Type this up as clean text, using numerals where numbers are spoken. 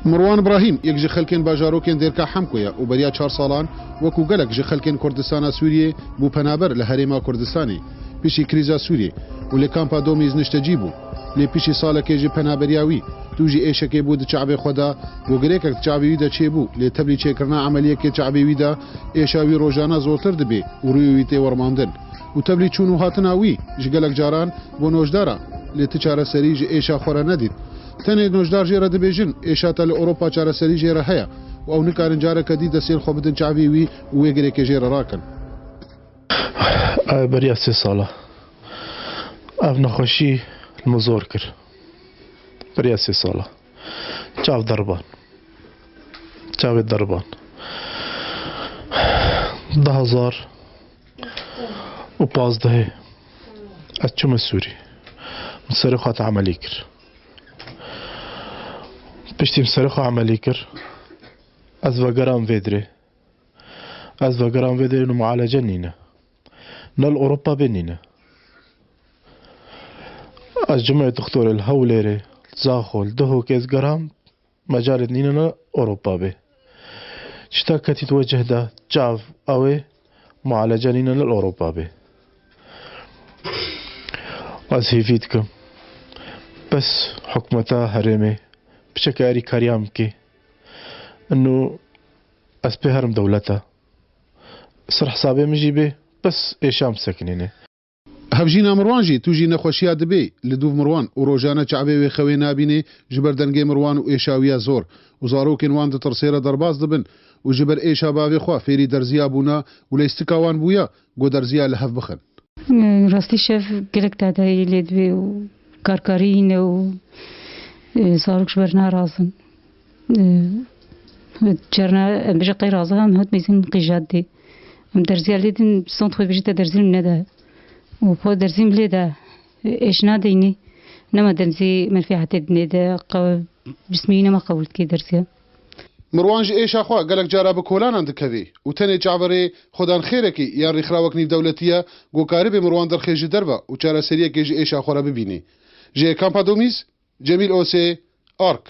مروان ابراهیم یک جه خلکن باجاروکن دیرکا حمکویا و بریا 4 سالان وکو گلک جه خلکن کردستان سوریه بو پنابر لهریما کردستانی پیشی کریزا سوریه و لکامپا دومیز نشتجیبو لی پیشی سالکه جه پنابریاوی توجی ایشکی بود چعبی خدا و گریکک چعبی ویدا چه بو لی تبلی چه کرنا عملیه که چعبی ویدا ایشاوی روزانه زورتر دبی و رویوی تی ورماندن و تبلی چونو هاتناوی جگلک جاران بو نوجدارا لی تچاره سری جه ایشا خورا ندید تنه نوجدار جیره دبیجن ایشاتا لأوروپا چاره سری جیره هیا و او نکارن جاره کدی دسیل خوبدن چعبی وی و ویگریک جیره راکن بریا 3 ساله او نخوشی المزور کر بریا 3 ساله چاو دربان 2015 از چوم سوری مسر خواهد عملی کر پشتی مسر خواهد عملی کر از وگرام ویدره نو معالجه نینه نال أوروبا بنينا از جمع دكتور الهوليري زاخول دهو كيس جرام مجال نينا أوروبا به اشتاكتي توجه ده جاف أوي معالجة نينا للأوروبا به از هيفيدكم بس حكمتا هرمي بشكاري كاريام كي انو از بهرم دولتا سر حسابي مجيبه بس ایشام سکنینه هفجینا مروان جی توجی نخوشیا دبی لدوف مروان و روزانه چعبی و خوی نابینه جبر دنگی مروان و ایشاویا زور و زاروکن وان ترسیره درباز دبن و جبر ایشا باوی خواه فیری درزیا بونا و لیستکاوان بویا گو درزیا لحف بخن راستی شف گلک تادایی لیدوی و کارکارین و زاروک جبر نارازن جرنا بجا قیرازه هم هد میزین قیجاد دی درزی لیدن سنت خوی بجیت درزیم نده و پا درزیم لیده ایش ندینی نما درزی منفی حتی نده بسمی نما قولت کی درزی مروان جی ایشا خواه گلک جارا بکولان اندکوی و تنه چعبره خودان خیره کی یا ریخراوک نیف دولتیه گو کاری به مروان در خیج دربا و چاره سریه که جی ایشا خورا ببینی جی کامپا دومیز جمیل اوسه آرک